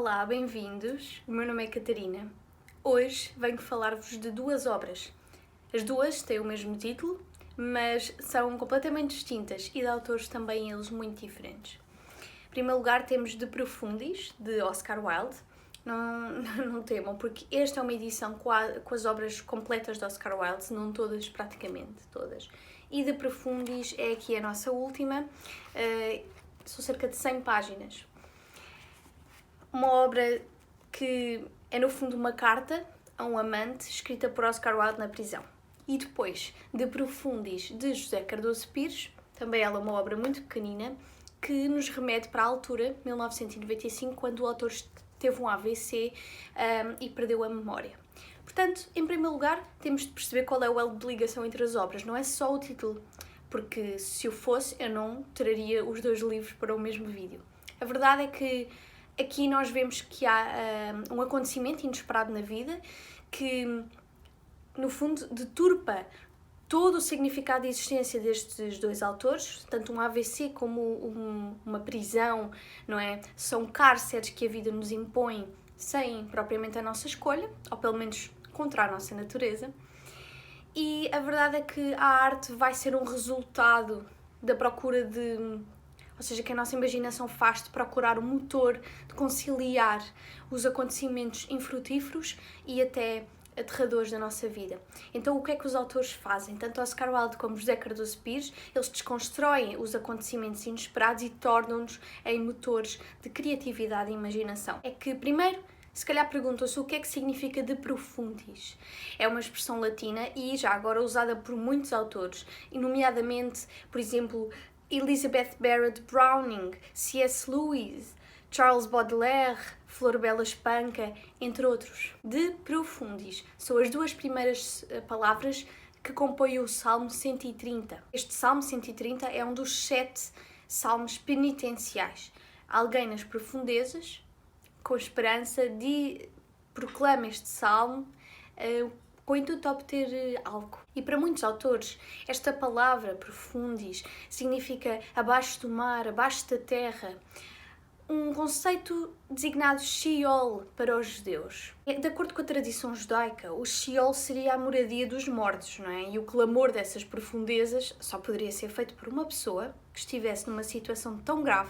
Olá, bem-vindos. O meu nome é Catarina. Hoje venho falar-vos de duas obras. As duas têm o mesmo título, mas são completamente distintas e de autores também eles muito diferentes. Em primeiro lugar temos De Profundis, de Oscar Wilde. Não temam, porque esta é uma edição com as obras completas de Oscar Wilde, não todas, praticamente todas. E De Profundis é aqui a nossa última, são cerca de 100 páginas. Uma obra que é no fundo uma carta a um amante escrita por Oscar Wilde na prisão. E depois, De Profundis, de José Cardoso Pires, também ela é uma obra muito pequenina, que nos remete para a altura, 1995, quando o autor teve um AVC e perdeu a memória. Portanto, em primeiro lugar, temos de perceber qual é o elo de ligação entre as obras, não é só o título, porque se o fosse, eu não traria os dois livros para o mesmo vídeo. A verdade é que aqui nós vemos que há um acontecimento inesperado na vida que, no fundo, deturpa todo o significado de existência destes dois autores, tanto um AVC como uma prisão, não é? São cárceres que a vida nos impõe sem propriamente a nossa escolha, ou pelo menos contra a nossa natureza. E a verdade é que a arte vai ser um resultado da procura ou seja, que a nossa imaginação faz de procurar o motor de conciliar os acontecimentos infrutíferos e até aterradores da nossa vida. Então, o que é que os autores fazem? Tanto Oscar Wilde como José Cardoso Pires, eles desconstroem os acontecimentos inesperados e tornam-nos em motores de criatividade e imaginação. É que, primeiro, se calhar perguntam-se o que é que significa de profundis. É uma expressão latina e já agora usada por muitos autores, nomeadamente, por exemplo, Elizabeth Barrett Browning, C.S. Lewis, Charles Baudelaire, Flor Bela Espanca, entre outros. De profundis são as duas primeiras palavras que compõem o Salmo 130. Este Salmo 130 é um dos 7 salmos penitenciais. Alguém nas profundezas, com esperança, proclama este salmo com o intuito de obter algo. E para muitos autores, esta palavra profundis significa abaixo do mar, abaixo da terra, um conceito designado Sheol para os judeus. De acordo com a tradição judaica, o Sheol seria a moradia dos mortos, não é? E o clamor dessas profundezas só poderia ser feito por uma pessoa que estivesse numa situação tão grave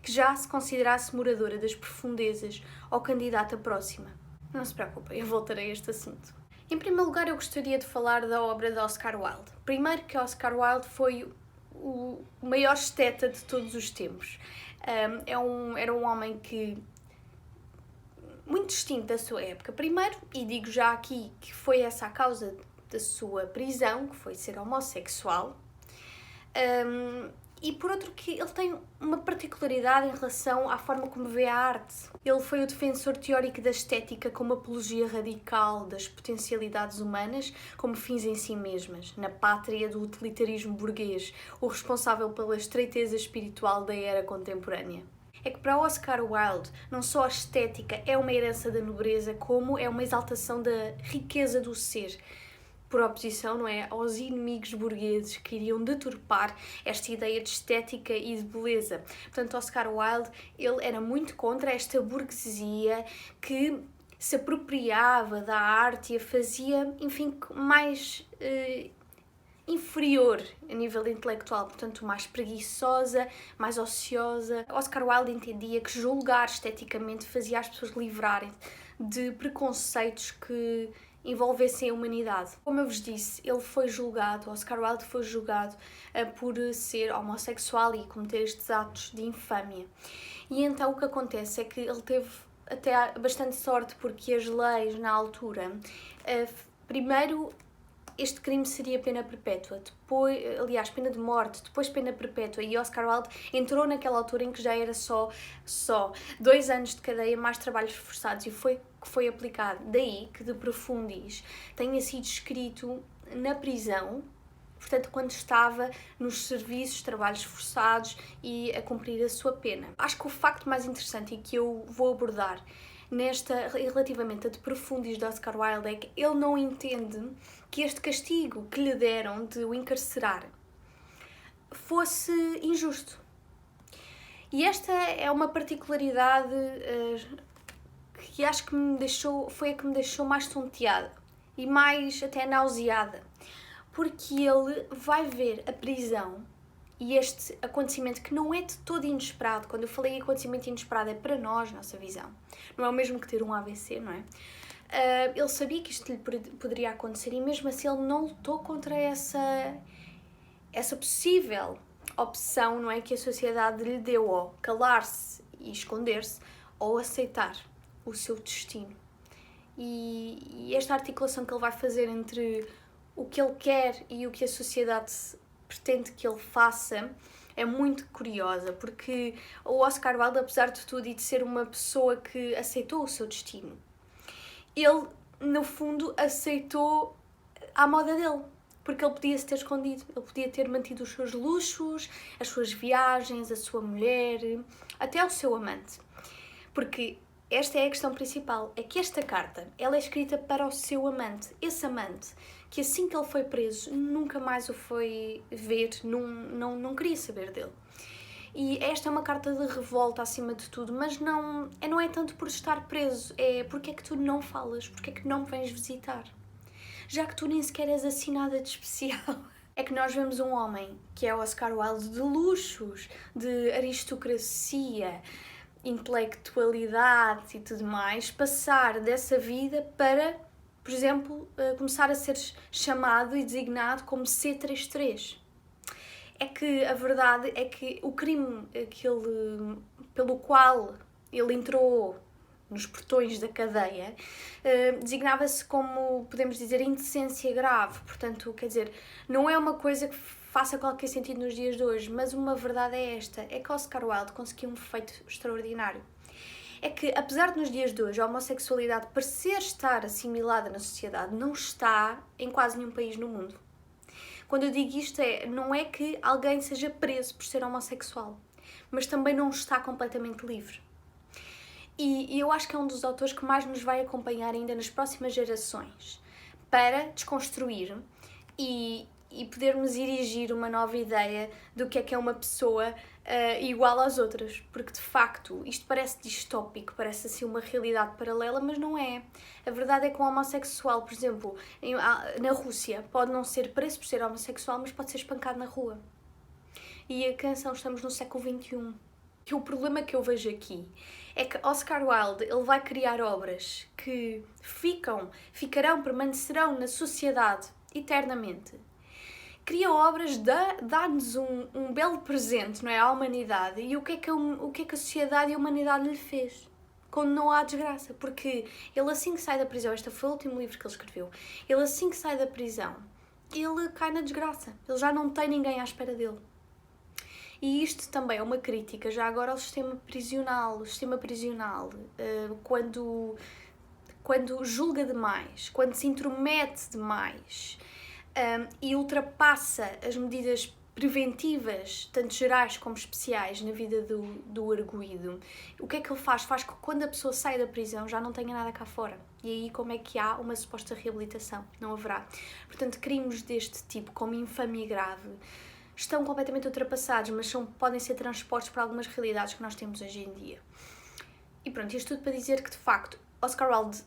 que já se considerasse moradora das profundezas ou candidata próxima. Não se preocupem, eu voltarei a este assunto. Em primeiro lugar, eu gostaria de falar da obra de Oscar Wilde. Primeiro que Oscar Wilde foi o maior esteta de todos os tempos. Era um homem muito distinto da sua época. Primeiro, e digo já aqui que foi essa a causa da sua prisão, que foi ser homossexual. E por outro que ele tem uma particularidade em relação à forma como vê a arte. Ele foi o defensor teórico da estética como apologia radical das potencialidades humanas como fins em si mesmas, na pátria do utilitarismo burguês, o responsável pela estreiteza espiritual da era contemporânea. É que para Oscar Wilde, não só a estética é uma herança da nobreza, como é uma exaltação da riqueza do ser, por oposição, não é, aos inimigos burgueses que iriam deturpar esta ideia de estética e de beleza. Portanto, Oscar Wilde, ele era muito contra esta burguesia que se apropriava da arte e a fazia, enfim, mais inferior a nível intelectual, portanto mais preguiçosa, mais ociosa. Oscar Wilde entendia que julgar esteticamente fazia as pessoas livrarem de preconceitos que envolvessem a humanidade. Como eu vos disse, Oscar Wilde foi julgado por ser homossexual e cometer estes atos de infâmia. E então o que acontece é que ele teve até bastante sorte, porque as leis na altura, primeiro este crime seria pena perpétua, depois, pena de morte, depois pena perpétua, e Oscar Wilde entrou naquela altura em que já era só 2 anos de cadeia mais trabalhos forçados, e foi aplicado. Daí que De Profundis tenha sido escrito na prisão, portanto quando estava nos serviços, trabalhos forçados e a cumprir a sua pena. Acho que o facto mais interessante e que eu vou abordar relativamente a De Profundis de Oscar Wilde é que ele não entende que este castigo que lhe deram de o encarcerar fosse injusto. E esta é uma particularidade que acho que foi a que me deixou mais tonteada e mais até nauseada, porque ele vai ver a prisão e este acontecimento que não é de todo inesperado. Quando eu falei acontecimento inesperado é para nós, nossa visão. Não é o mesmo que ter um AVC, não é? Ele sabia que isto lhe poderia acontecer e mesmo assim ele não lutou contra essa possível opção, não é, que a sociedade lhe deu, ou calar-se e esconder-se, ou aceitar o seu destino. E esta articulação que ele vai fazer entre o que ele quer e o que a sociedade pretende que ele faça é muito curiosa, porque o Oscar Wilde, apesar de tudo e de ser uma pessoa que aceitou o seu destino, ele, no fundo, aceitou à moda dele, porque ele podia se ter escondido, ele podia ter mantido os seus luxos, as suas viagens, a sua mulher, até o seu amante. Porque esta é a questão principal, é que esta carta, ela é escrita para o seu amante, esse amante, que assim que ele foi preso, nunca mais o foi ver, não queria saber dele. E esta é uma carta de revolta acima de tudo, mas não é tanto por estar preso, é porque é que tu não falas, porque é que não me vens visitar, já que tu nem sequer és assim nada de especial. É que nós vemos um homem, que é Oscar Wilde, de luxos, de aristocracia, intelectualidade e tudo mais, passar dessa vida para, por exemplo, começar a ser chamado e designado como C33. É que a verdade é que o crime pelo qual ele entrou nos portões da cadeia designava-se como, podemos dizer, indecência grave. Portanto, quer dizer, não é uma coisa que faça qualquer sentido nos dias de hoje, mas uma verdade é esta, é que Oscar Wilde conseguiu um feito extraordinário. É que, apesar de nos dias de hoje a homossexualidade parecer estar assimilada na sociedade, não está em quase nenhum país no mundo. Quando eu digo isto, não é que alguém seja preso por ser homossexual, mas também não está completamente livre. E eu acho que é um dos autores que mais nos vai acompanhar ainda nas próximas gerações para desconstruir e podermos erigir uma nova ideia do que é uma pessoa igual às outras, porque de facto isto parece distópico, parece assim uma realidade paralela, mas não é. A verdade é que um homossexual, por exemplo, na Rússia, pode não ser preso por ser homossexual, mas pode ser espancado na rua. E a canção, estamos no século XXI. E o problema que eu vejo aqui é que Oscar Wilde, ele vai criar obras que ficarão, permanecerão na sociedade eternamente. Cria obras, dá-nos um belo presente, não é, à humanidade. E o que é que a sociedade e a humanidade lhe fez? Quando não há desgraça. Porque ele assim que sai da prisão, este foi o último livro que ele escreveu, ele assim que sai da prisão, ele cai na desgraça. Ele já não tem ninguém à espera dele. E isto também é uma crítica, já agora, ao sistema prisional. O sistema prisional, quando julga demais, quando se intromete demais e ultrapassa as medidas preventivas, tanto gerais como especiais, na vida do arguido, o que é que ele faz? Faz que quando a pessoa sai da prisão já não tenha nada cá fora. E aí como é que há uma suposta reabilitação? Não haverá. Portanto, crimes deste tipo, como infâmia grave, estão completamente ultrapassados, mas podem ser transpostos para algumas realidades que nós temos hoje em dia. E pronto, isto tudo para dizer que, de facto, Oscar Wilde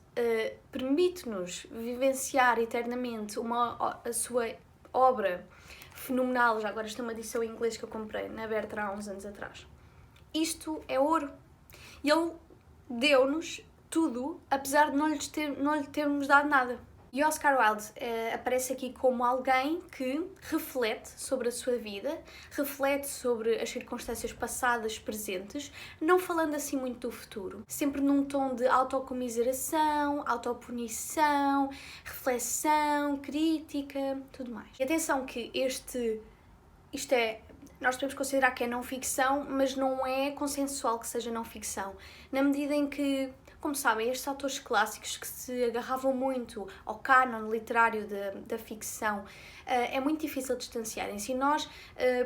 permite-nos vivenciar eternamente a sua obra fenomenal. Já agora, esta é uma edição em inglês que eu comprei na Bertrand há uns anos atrás. Isto é ouro. E ele deu-nos tudo, apesar de não lhe termos dado nada. E Oscar Wilde aparece aqui como alguém que reflete sobre a sua vida, reflete sobre as circunstâncias passadas, presentes, não falando assim muito do futuro, sempre num tom de autocomiseração, autopunição, reflexão, crítica, tudo mais. E atenção que nós podemos considerar que é não ficção, mas não é consensual que seja não ficção, na medida em que, como sabem, estes autores clássicos que se agarravam muito ao cânon literário da ficção, é muito difícil distanciarem-se. E nós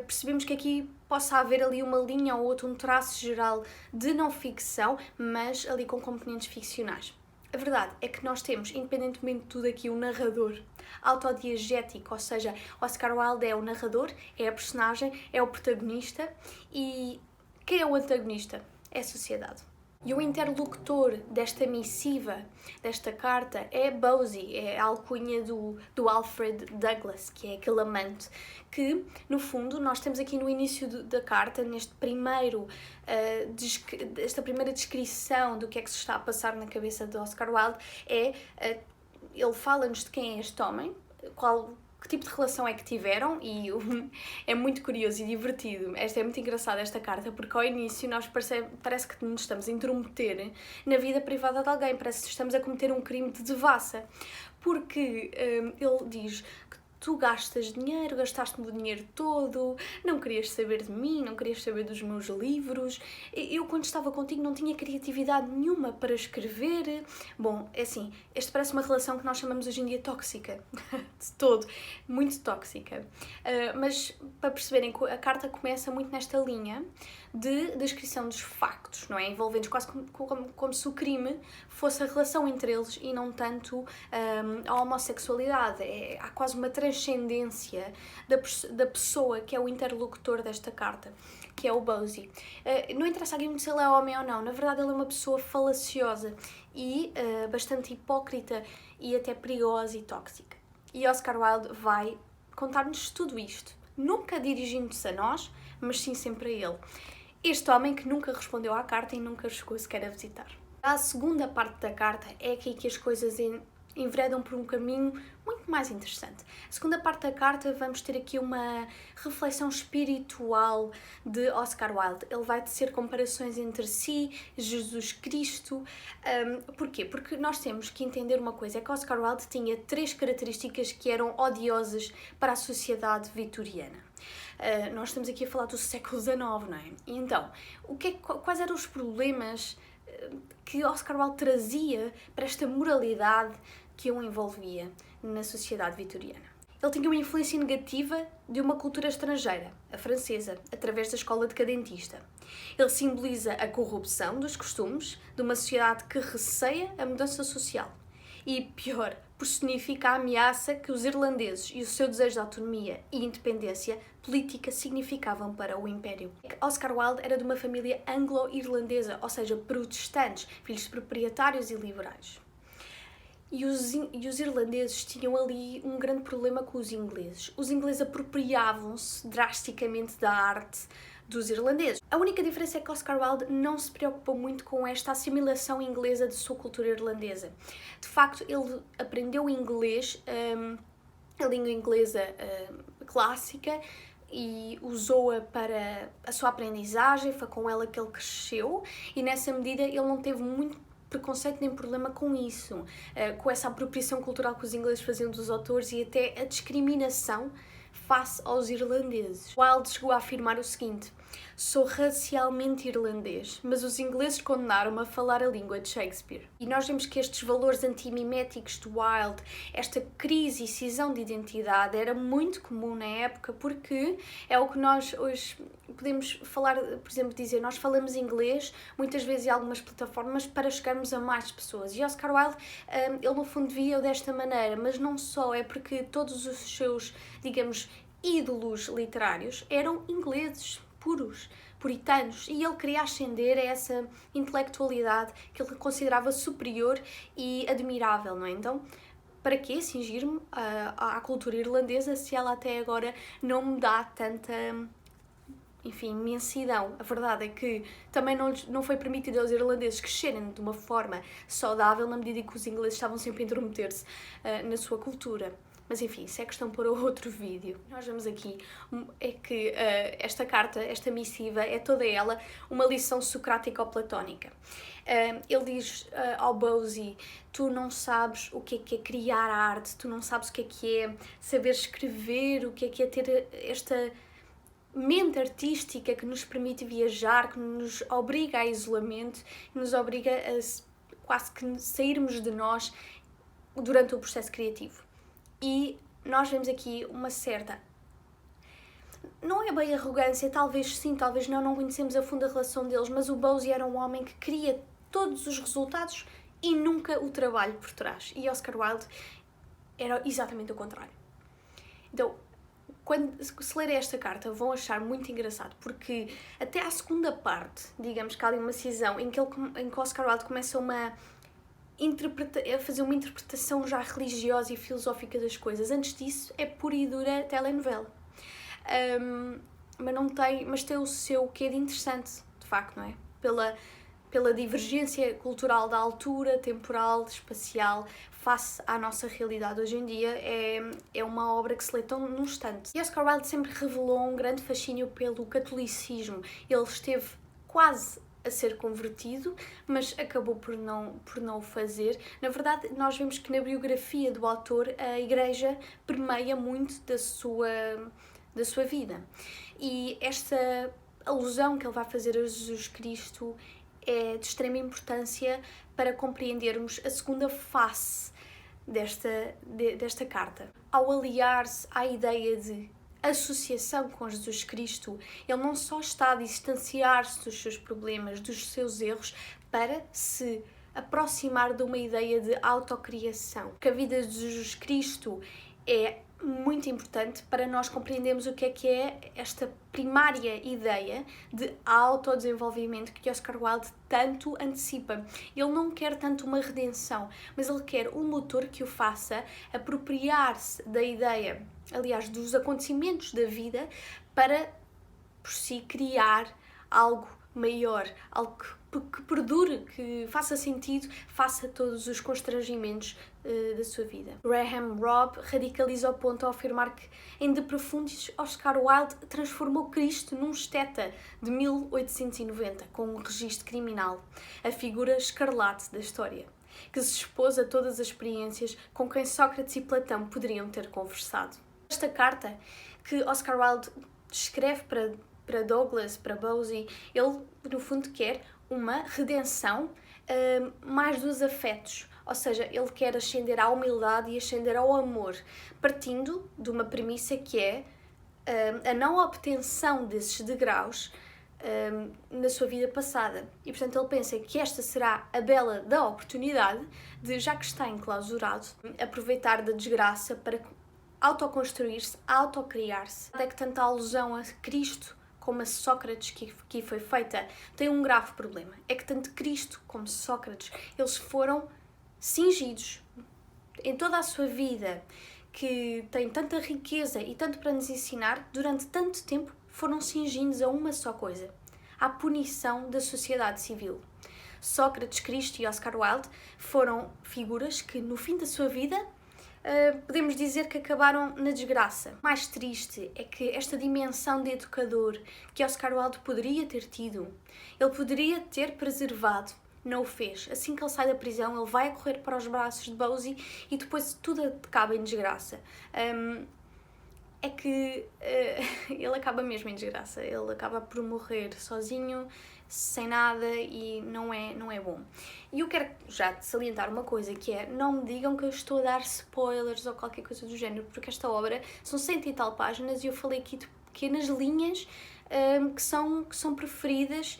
percebemos que aqui possa haver ali uma linha ou outra, um traço geral de não ficção, mas ali com componentes ficcionais. A verdade é que nós temos, independentemente de tudo aqui, um narrador autodiegético, ou seja, Oscar Wilde é o narrador, é a personagem, é o protagonista. E quem é o antagonista? É a sociedade. E o interlocutor desta missiva, desta carta, é Bosie, é a alcunha do Alfred Douglas, que é aquele amante, que, no fundo, nós temos aqui no início da carta, esta primeira descrição do que é que se está a passar na cabeça de Oscar Wilde, ele fala-nos de quem é este homem, que tipo de relação é que tiveram, e é muito curioso e divertido. É muito engraçada esta carta, porque ao início nós parece que nos estamos a intrometer na vida privada de alguém, parece que estamos a cometer um crime de devassa, porque ele diz que tu gastaste-me o dinheiro todo, não querias saber de mim, não querias saber dos meus livros, eu quando estava contigo não tinha criatividade nenhuma para escrever. Bom, é assim, esta parece uma relação que nós chamamos hoje em dia tóxica, de todo, muito tóxica. Mas para perceberem, a carta começa muito nesta linha de descrição dos factos, não é? Envolvendo quase como se o crime fosse a relação entre eles e não tanto a homossexualidade. Há quase uma transcendência da pessoa que é o interlocutor desta carta, que é o Bosie. Não interessa aqui muito se ele é homem ou não, na verdade ele é uma pessoa falaciosa e bastante hipócrita e até perigosa e tóxica. E Oscar Wilde vai contar-nos tudo isto, nunca dirigindo-se a nós, mas sim sempre a ele. Este homem que nunca respondeu à carta e nunca chegou sequer a visitar. A segunda parte da carta é aqui que as coisas enveredam por um caminho muito mais interessante. A segunda parte da carta vamos ter aqui uma reflexão espiritual de Oscar Wilde. Ele vai tecer comparações entre si, Jesus Cristo. Porquê? Porque nós temos que entender uma coisa, é que Oscar Wilde tinha 3 características que eram odiosas para a sociedade vitoriana. Nós estamos aqui a falar do século XIX, não é? E então, quais eram os problemas que Oscar Wilde trazia para esta moralidade que o envolvia na sociedade vitoriana? Ele tinha uma influência negativa de uma cultura estrangeira, a francesa, através da escola decadentista. Ele simboliza a corrupção dos costumes de uma sociedade que receia a mudança social. E, pior, personifica a ameaça que os irlandeses e o seu desejo de autonomia e independência política significavam para o Império. Oscar Wilde era de uma família anglo-irlandesa, ou seja, protestantes, filhos de proprietários e liberais. E os irlandeses tinham ali um grande problema com os ingleses. Os ingleses apropriavam-se drasticamente da arte dos irlandeses. A única diferença é que Oscar Wilde não se preocupou muito com esta assimilação inglesa de sua cultura irlandesa. De facto, ele aprendeu inglês, a língua inglesa clássica, e usou-a para a sua aprendizagem, foi com ela que ele cresceu, e nessa medida ele não teve muito preconceito nem problema com isso, com essa apropriação cultural que os ingleses faziam dos autores e até a discriminação face aos irlandeses. Wilde chegou a afirmar o seguinte: sou racialmente irlandês, mas os ingleses condenaram-me a falar a língua de Shakespeare. E nós vemos que estes valores antimiméticos de Wilde, esta crise e cisão de identidade, era muito comum na época, porque é o que nós hoje podemos falar, por exemplo, dizer, nós falamos inglês muitas vezes em algumas plataformas para chegarmos a mais pessoas. E Oscar Wilde, ele no fundo via-o desta maneira, mas não só, é porque todos os seus, digamos, ídolos literários eram ingleses, puros, puritanos, e ele queria ascender a essa intelectualidade que ele considerava superior e admirável, não é? Então, para que cingir-me à cultura irlandesa se ela até agora não me dá tanta, enfim, imensidão? A verdade é que também não foi permitido aos irlandeses crescerem de uma forma saudável na medida em que os ingleses estavam sempre a intrometer-se na sua cultura. Mas enfim, isso é questão para outro vídeo. Nós vemos aqui é que esta carta, esta missiva, é toda ela uma lição socrático-platónica. Ele diz ao Bosie: tu não sabes o que é criar arte, tu não sabes o que é saber escrever, o que é ter esta mente artística que nos permite viajar, que nos obriga a isolamento, que nos obriga a quase que sairmos de nós durante o processo criativo. E nós vemos aqui uma certa, não é bem arrogância, talvez sim, talvez não conhecemos a fundo a relação deles, mas o Bosie era um homem que queria todos os resultados e nunca o trabalho por trás. E Oscar Wilde era exatamente o contrário. Então, quando se lerem esta carta vão achar muito engraçado, porque até à segunda parte, digamos que há ali uma cisão em que Oscar Wilde começa a fazer uma interpretação já religiosa e filosófica das coisas. Antes disso é pura e dura telenovela. Mas tem o seu quê de interessante, de facto, não é? Pela divergência cultural da altura, temporal, espacial, face à nossa realidade hoje em dia, é uma obra que se lê tão num instante. E Oscar Wilde sempre revelou um grande fascínio pelo catolicismo. Ele esteve quase a ser convertido, mas acabou por não o fazer. Na verdade, nós vemos que na biografia do autor a Igreja permeia muito da sua vida. E esta alusão que ele vai fazer a Jesus Cristo é de extrema importância para compreendermos a segunda face desta carta. Ao aliar-se à ideia de associação com Jesus Cristo, ele não só está a distanciar-se dos seus problemas, dos seus erros, para se aproximar de uma ideia de autocriação. Que a vida de Jesus Cristo é muito importante para nós compreendermos o que é esta primária ideia de autodesenvolvimento que Oscar Wilde tanto antecipa. Ele não quer tanto uma redenção, mas ele quer um motor que o faça apropriar-se da ideia, aliás, dos acontecimentos da vida, para, por si, criar algo maior, algo que perdure, que faça sentido, faça todos os constrangimentos da sua vida. Graham Robb radicaliza o ponto ao afirmar que, em De Profundis, Oscar Wilde transformou Cristo num esteta de 1890, com um registro criminal, a figura escarlate da história, que se expôs a todas as experiências com quem Sócrates e Platão poderiam ter conversado. Esta carta que Oscar Wilde escreve para Douglas, para Bosie, ele, no fundo, quer uma redenção mais dos afetos, ou seja, ele quer ascender à humildade e ascender ao amor, partindo de uma premissa que é a não obtenção desses degraus na sua vida passada. E, portanto, ele pensa que esta será a bela da oportunidade de, já que está enclausurado, aproveitar da desgraça para autoconstruir-se, autocriar-se. É que tanta alusão a Cristo como a Sócrates que aqui foi feita tem um grave problema. É que tanto Cristo como Sócrates, eles foram cingidos em toda a sua vida, que tem tanta riqueza e tanto para nos ensinar, durante tanto tempo foram cingidos a uma só coisa: à punição da sociedade civil. Sócrates, Cristo e Oscar Wilde foram figuras que, no fim da sua vida, podemos dizer que acabaram na desgraça. O mais triste é que esta dimensão de educador que Oscar Wilde poderia ter tido, ele poderia ter preservado, não o fez. Assim que ele sai da prisão, ele vai a correr para os braços de Bosie e depois tudo acaba em desgraça. É que ele acaba mesmo em desgraça. Ele acaba por morrer sozinho, sem nada, e não é bom. E eu quero já salientar uma coisa, que é: não me digam que eu estou a dar spoilers ou qualquer coisa do género, porque esta obra são 100 e tal páginas e eu falei aqui de pequenas linhas que são preferidas,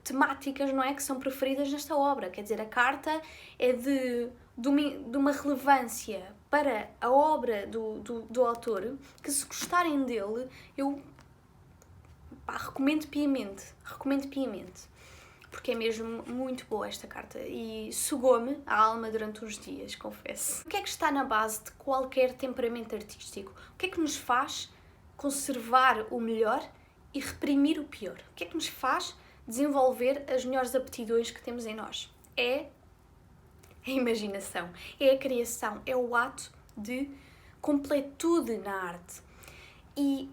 temáticas, não é? Que são preferidas nesta obra. Quer dizer, a carta é de uma relevância para a obra do autor, que, se gostarem dele, eu recomendo piamente, porque é mesmo muito boa esta carta e sugou-me a alma durante uns dias, confesso. O que é que está na base de qualquer temperamento artístico? O que é que nos faz conservar o melhor e reprimir o pior? O que é que nos faz desenvolver as melhores aptidões que temos em nós? É a imaginação, é a criação, é o ato de completude na arte. E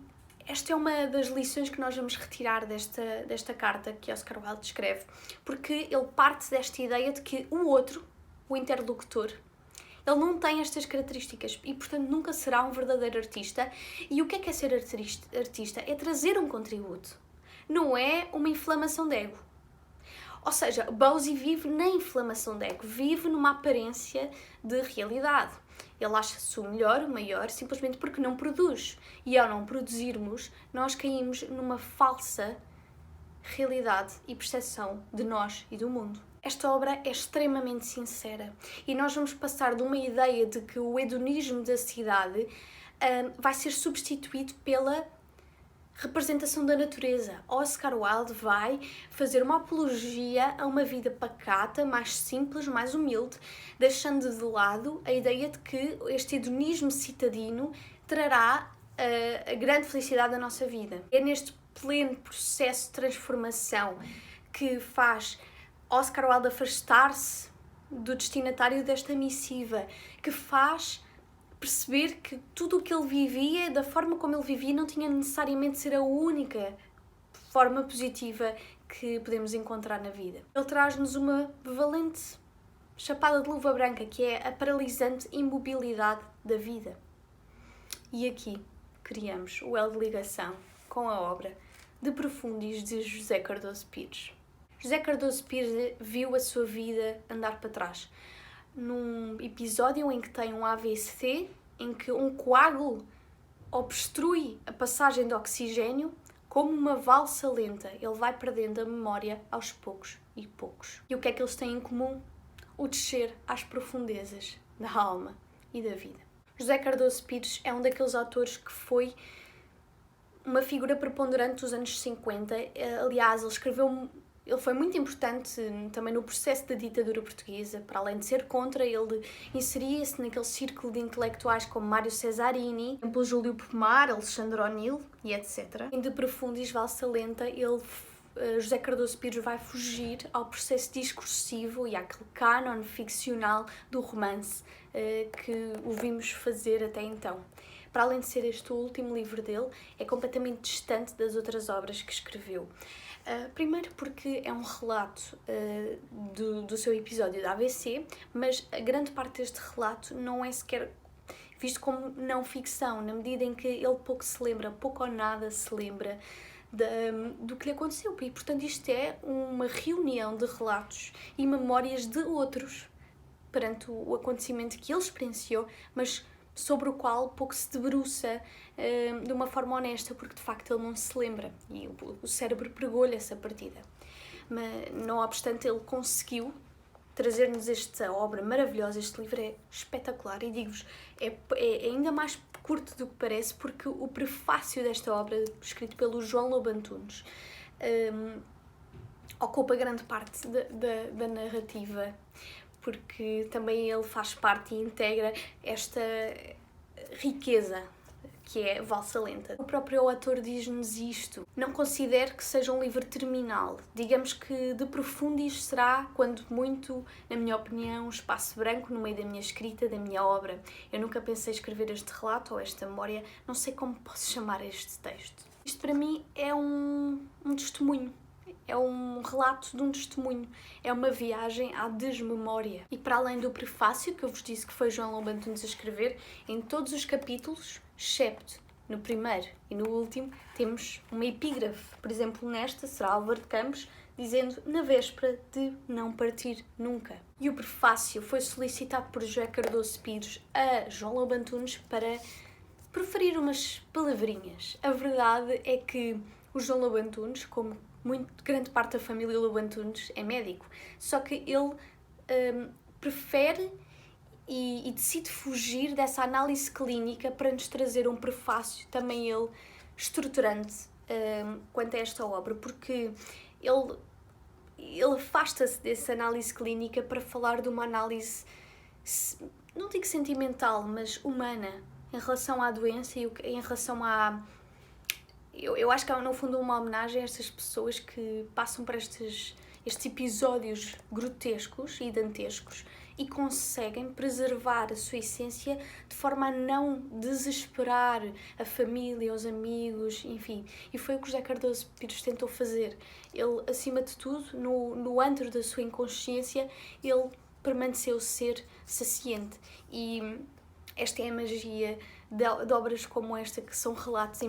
esta é uma das lições que nós vamos retirar desta carta que Oscar Wilde escreve, porque ele parte desta ideia de que o outro, o interlocutor, ele não tem estas características e, portanto, nunca será um verdadeiro artista. E o que é ser artista? É trazer um contributo, não é uma inflamação de ego. Ou seja, Bosie vive na inflamação de ego, vive numa aparência de realidade. Ele acha-se o melhor, o maior, simplesmente porque não produz. E ao não produzirmos, nós caímos numa falsa realidade e percepção de nós e do mundo. Esta obra é extremamente sincera e nós vamos passar de uma ideia de que o hedonismo da cidade vai ser substituído pela representação da natureza. Oscar Wilde vai fazer uma apologia a uma vida pacata, mais simples, mais humilde, deixando de lado a ideia de que este hedonismo citadino trará a grande felicidade da nossa vida. É neste pleno processo de transformação que faz Oscar Wilde afastar-se do destinatário desta missiva, que faz perceber que tudo o que ele vivia, da forma como ele vivia, não tinha necessariamente de ser a única forma positiva que podemos encontrar na vida. Ele traz-nos uma valente chapada de luva branca, que é a paralisante imobilidade da vida. E aqui criamos o elo de ligação com a obra De Profundis de José Cardoso Pires. José Cardoso Pires viu a sua vida andar para trás. Num episódio em que tem um AVC, em que um coágulo obstrui a passagem de oxigênio, como uma valsa lenta, ele vai perdendo a memória aos poucos e poucos. E o que é que eles têm em comum? O descer às profundezas da alma e da vida. José Cardoso Pires é um daqueles autores que foi uma figura preponderante dos anos 50. Aliás, ele foi muito importante também no processo da ditadura portuguesa. Para além de ser contra, ele inseria-se naquele círculo de intelectuais como Mário Cesarini, por Júlio Pomar, Alexandre O'Neill e etc. Em De Profundis, Valsa Lenta, José Cardoso Pires vai fugir ao processo discursivo e àquele cânon ficcional do romance que o vimos fazer até então. Para além de ser este o último livro dele, é completamente distante das outras obras que escreveu. Primeiro porque é um relato do seu episódio da AVC, mas a grande parte deste relato não é sequer visto como não ficção, na medida em que ele pouco ou nada se lembra do que lhe aconteceu. E, portanto, isto é uma reunião de relatos e memórias de outros perante o acontecimento que ele experienciou, mas sobre o qual pouco se debruça de uma forma honesta, porque de facto ele não se lembra e o cérebro pregou-lhe essa partida. Mas, não obstante, ele conseguiu trazer-nos esta obra maravilhosa. Este livro é espetacular e digo-vos, é ainda mais curto do que parece, porque o prefácio desta obra, escrito pelo João Lobo Antunes, ocupa grande parte da narrativa, porque também ele faz parte e integra esta riqueza que é Valsa Lenta. O próprio autor diz-nos isto. Não considero que seja um livro terminal. Digamos que De Profundis será, quando muito, na minha opinião, um espaço branco no meio da minha escrita, da minha obra. Eu nunca pensei escrever este relato ou esta memória, não sei como posso chamar este texto. Isto para mim é um testemunho. É um relato de um testemunho, é uma viagem à desmemória. E para além do prefácio, que eu vos disse que foi João Lobo Antunes a escrever, em todos os capítulos, excepto no primeiro e no último, temos uma epígrafe. Por exemplo, nesta será Álvaro de Campos, dizendo na véspera de não partir nunca. E o prefácio foi solicitado por José Cardoso Pires a João Lobo Antunes para proferir umas palavrinhas. A verdade é que o João Lobo Antunes, como grande parte da família Lobo Antunes, é médico, só que ele prefere e decide fugir dessa análise clínica para nos trazer um prefácio, também ele estruturante quanto a esta obra, porque ele afasta-se dessa análise clínica para falar de uma análise, não digo sentimental, mas humana, em relação à doença e em relação à... Eu acho que é, no fundo, uma homenagem a estas pessoas que passam por estes episódios grotescos e dantescos e conseguem preservar a sua essência de forma a não desesperar a família, os amigos, enfim. E foi o que José Cardoso Pires tentou fazer. Ele, acima de tudo, no antro da sua inconsciência, ele permaneceu ser saciente. E esta é a magia de obras como esta, que são relatos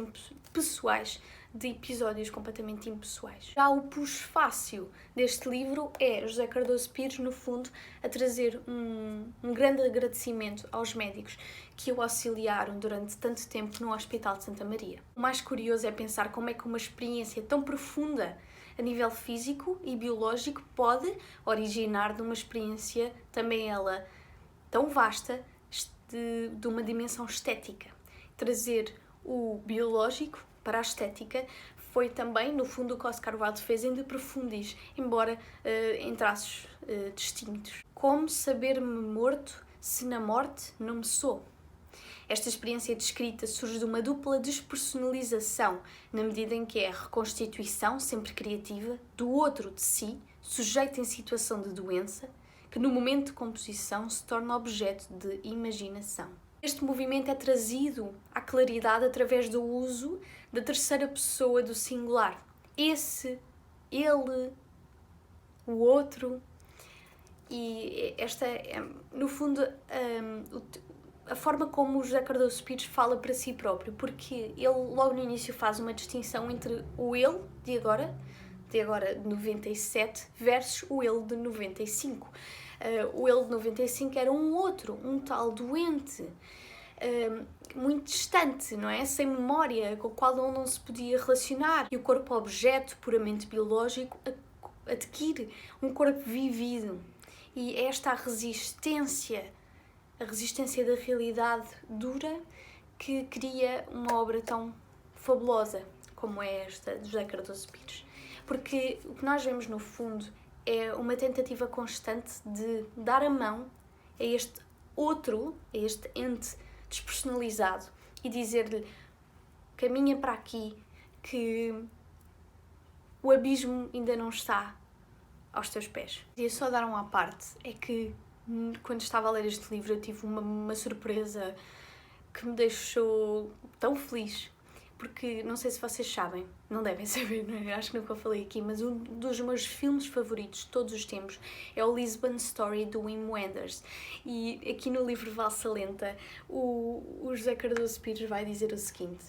pessoais de episódios completamente impessoais. Já o pós-fácil deste livro é José Cardoso Pires, no fundo, a trazer um grande agradecimento aos médicos que o auxiliaram durante tanto tempo no Hospital de Santa Maria. O mais curioso é pensar como é que uma experiência tão profunda a nível físico e biológico pode originar de uma experiência também ela tão vasta de uma dimensão estética. trazer o biológico para a estética foi também, no fundo, o que Oscar Wilde fez em De Profundis, embora em traços distintos. Como saber-me morto se na morte não me sou? Esta experiência de escrita surge de uma dupla despersonalização, na medida em que é a reconstituição, sempre criativa, do outro de si, sujeito em situação de doença, que no momento de composição se torna objeto de imaginação. Este movimento é trazido à claridade através do uso da terceira pessoa do singular. Esse, ele, o outro. E esta é, no fundo, a forma como o José Cardoso Pires fala para si próprio, porque ele logo no início faz uma distinção entre o ele de agora de 97, versus o ele de 95. O ele de 95 era um outro, um tal doente, muito distante, não é? Sem memória, com o qual ele não se podia relacionar. E o corpo-objeto, puramente biológico, adquire um corpo vivido. E esta a resistência da realidade dura que cria uma obra tão fabulosa como é esta de José Cardoso Pires. Porque o que nós vemos no fundo é uma tentativa constante de dar a mão a este outro, a este ente despersonalizado e dizer-lhe: caminha para aqui, que o abismo ainda não está aos teus pés. Queria só dar um à parte, é que quando estava a ler este livro eu tive uma surpresa que me deixou tão feliz, porque não sei se vocês sabem, não devem saber, não é? Acho que nunca falei aqui, mas um dos meus filmes favoritos de todos os tempos é o Lisbon Story do Wim Wenders, e aqui no livro Valsa Lenta o José Cardoso Pires vai dizer o seguinte: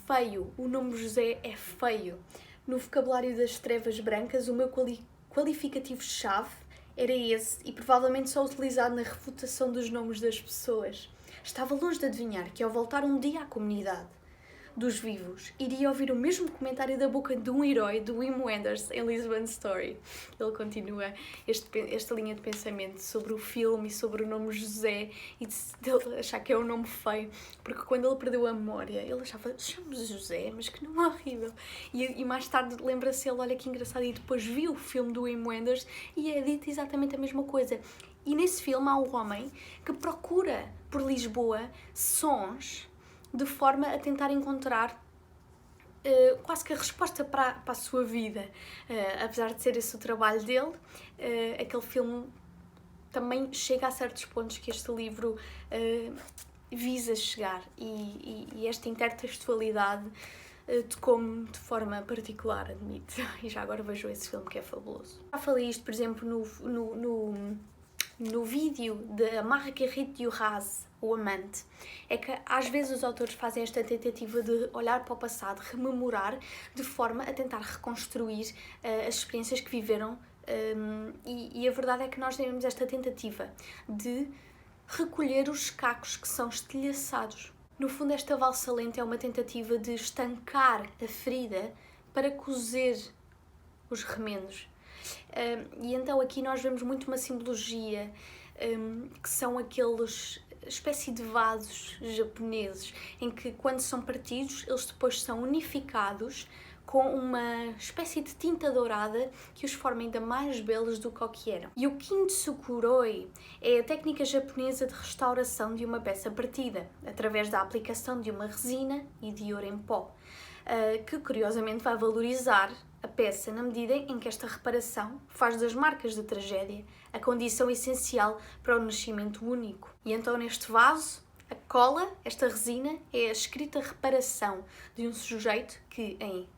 feio, o nome José é feio. No vocabulário das trevas brancas, o meu qualificativo-chave era esse e provavelmente só utilizado na refutação dos nomes das pessoas. Estava longe de adivinhar que ao voltar um dia à comunidade dos vivos, iria ouvir o mesmo comentário da boca de um herói do Wim Wenders em Lisbon Story. Ele continua esta linha de pensamento sobre o filme e sobre o nome José e de achar que é um nome feio, porque quando ele perdeu a memória, ele achava, chama-se José, mas que nome horrível. E mais tarde lembra-se ele, olha que engraçado, e depois viu o filme do Wim Wenders e é dito exatamente a mesma coisa. E nesse filme há um homem que procura por Lisboa sons de forma a tentar encontrar quase que a resposta para a sua vida. Apesar de ser esse o trabalho dele, aquele filme também chega a certos pontos que este livro visa chegar, e esta intertextualidade tocou-me de forma particular, admito. E já agora vejo esse filme que é fabuloso. Já falei isto, por exemplo, no vídeo de Marguerite Duras, O Amante, é que às vezes os autores fazem esta tentativa de olhar para o passado, rememorar, de forma a tentar reconstruir as experiências que viveram, e a verdade é que nós temos esta tentativa de recolher os cacos que são estilhaçados. No fundo, esta valsa lenta é uma tentativa de estancar a ferida para cozer os remendos. E então aqui nós vemos muito uma simbologia, que são aqueles espécie de vasos japoneses, em que quando são partidos eles depois são unificados com uma espécie de tinta dourada que os forma ainda mais belos do que o que eram. E o kintsukuroi é a técnica japonesa de restauração de uma peça partida, através da aplicação de uma resina e de ouro em pó, que curiosamente vai valorizar a peça na medida em que esta reparação faz das marcas de tragédia a condição essencial para o nascimento único. E então neste vaso, a cola, esta resina, é a escrita reparação de um sujeito que, em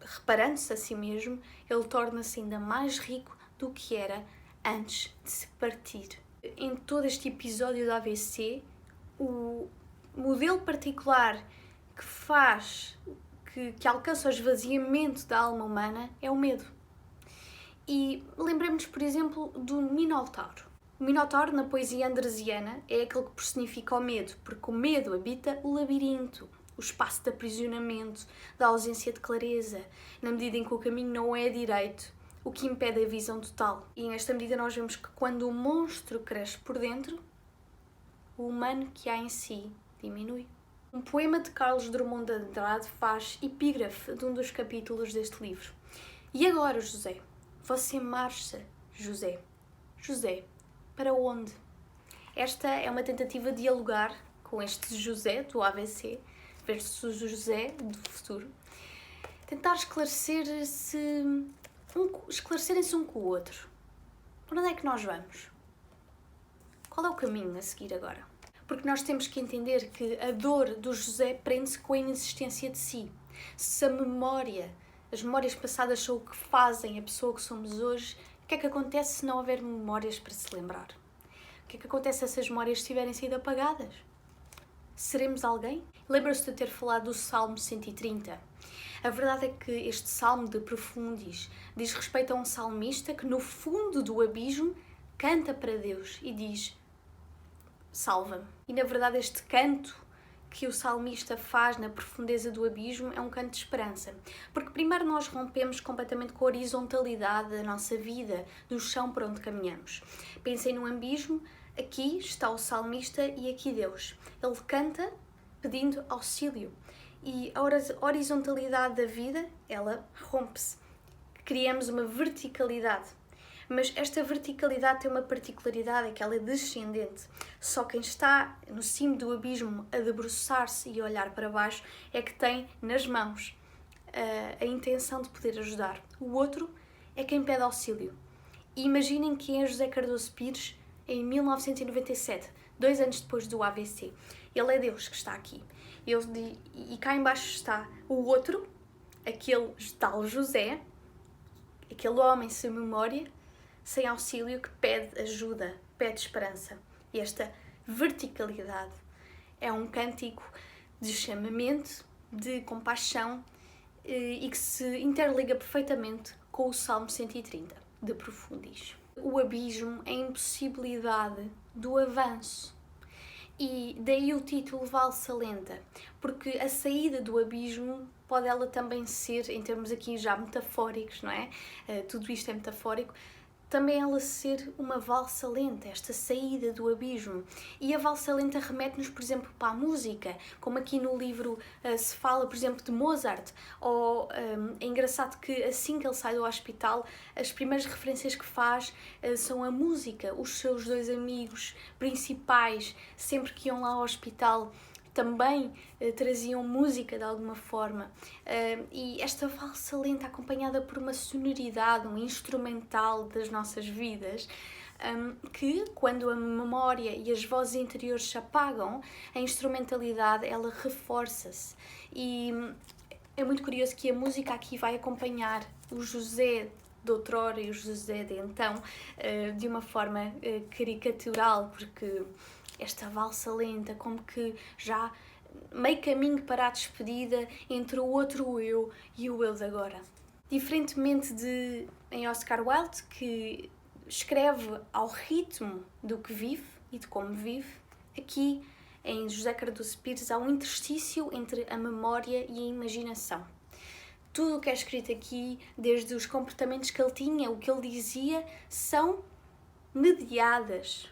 reparando-se a si mesmo, ele torna-se ainda mais rico do que era antes de se partir. Em todo este episódio da AVC, o modelo particular que faz, que alcança o esvaziamento da alma humana é o medo. E lembremos, por exemplo, do Minotauro. O Minotauro, na poesia andresiana, é aquele que personifica o medo, porque o medo habita o labirinto, o espaço de aprisionamento, da ausência de clareza, na medida em que o caminho não é direito, o que impede a visão total. E nesta medida nós vemos que quando o monstro cresce por dentro, o humano que há em si diminui. Um poema de Carlos Drummond de Andrade faz epígrafe de um dos capítulos deste livro. E agora, José? Você marcha, José. José, para onde? Esta é uma tentativa de dialogar com este José do AVC versus o José do futuro. Tentar esclarecerem-se um com o outro. Por onde é que nós vamos? Qual é o caminho a seguir agora? Porque nós temos que entender que a dor do José prende-se com a inexistência de si. Se a memória, as memórias passadas são o que fazem a pessoa que somos hoje, o que é que acontece se não houver memórias para se lembrar? O que é que acontece se essas memórias tiverem sido apagadas? Seremos alguém? Lembra-se de eu ter falado do Salmo 130? A verdade é que este Salmo de Profundis diz respeito a um salmista que no fundo do abismo canta para Deus e diz: salva-me. E na verdade este canto que o salmista faz na profundeza do abismo é um canto de esperança. Porque primeiro nós rompemos completamente com a horizontalidade da nossa vida, do chão por onde caminhamos. Pensem num abismo, aqui está o salmista e aqui Deus. Ele canta pedindo auxílio. E a horizontalidade da vida, ela rompe-se. Criamos uma verticalidade. Mas esta verticalidade tem uma particularidade, é que ela é descendente. Só quem está no cimo do abismo a debruçar-se e a olhar para baixo é que tem nas mãos a intenção de poder ajudar. O outro é quem pede auxílio. E imaginem quem é José Cardoso Pires em 1997, 2 anos depois do AVC. Ele é Deus que está aqui. E cá embaixo está o outro, aquele tal José, aquele homem sem memória, sem auxílio, que pede ajuda, pede esperança. E esta verticalidade é um cântico de chamamento, de compaixão e que se interliga perfeitamente com o Salmo 130, de Profundis. O abismo é a impossibilidade do avanço. E daí o título Valsa Lenta, porque a saída do abismo pode ela também ser, em termos aqui já metafóricos, não é? Tudo isto é metafórico, também ela ser uma valsa lenta, esta saída do abismo. E a valsa lenta remete-nos, por exemplo, para a música, como aqui no livro se fala, por exemplo, de Mozart, ou é engraçado que assim que ele sai do hospital, as primeiras referências que faz são a música. Os seus 2 amigos principais, sempre que iam lá ao hospital, também traziam música de alguma forma. E esta valsa lenta, acompanhada por uma sonoridade, um instrumental das nossas vidas, que quando a memória e as vozes interiores se apagam, a instrumentalidade ela reforça-se. E é muito curioso que a música aqui vai acompanhar o José de outrora e o José de então de uma forma caricatural, porque esta valsa lenta, como que já meio caminho para a despedida entre o outro eu e o eu de agora. Diferentemente de em Oscar Wilde, que escreve ao ritmo do que vive e de como vive, aqui em José Cardoso Pires há um interstício entre a memória e a imaginação. Tudo o que é escrito aqui, desde os comportamentos que ele tinha, o que ele dizia, são mediadas.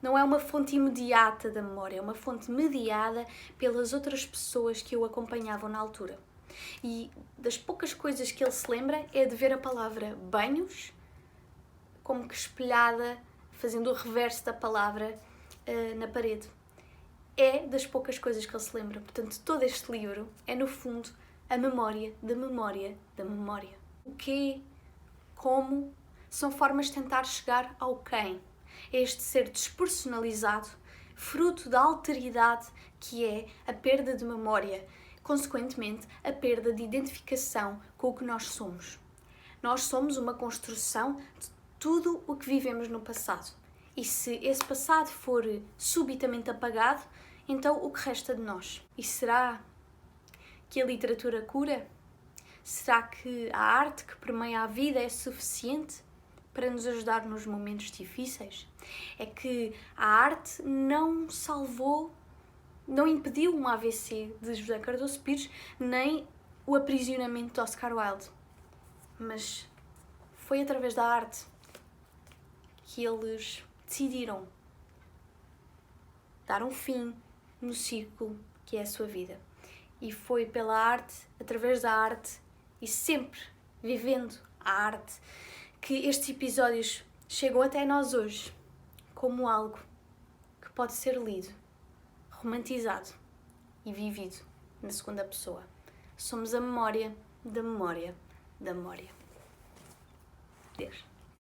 Não é uma fonte imediata da memória, é uma fonte mediada pelas outras pessoas que o acompanhavam na altura. E das poucas coisas que ele se lembra é de ver a palavra banhos, como que espelhada, fazendo o reverso da palavra na parede. É das poucas coisas que ele se lembra. Portanto, todo este livro é, no fundo, a memória da memória da memória. O quê, como, são formas de tentar chegar ao quem. É este ser despersonalizado, fruto da alteridade que é a perda de memória, consequentemente a perda de identificação com o que nós somos. Nós somos uma construção de tudo o que vivemos no passado. E se esse passado for subitamente apagado, então o que resta de nós? E será que a literatura cura? Será que a arte que permeia a vida é suficiente para nos ajudar nos momentos difíceis? É que a arte não salvou, não impediu um AVC de José Cardoso Pires, nem o aprisionamento de Oscar Wilde. Mas foi através da arte que eles decidiram dar um fim no ciclo que é a sua vida. E foi pela arte, através da arte e sempre vivendo a arte, que estes episódios chegam até nós hoje como algo que pode ser lido, romantizado e vivido na segunda pessoa. Somos a memória da memória da memória. Deus.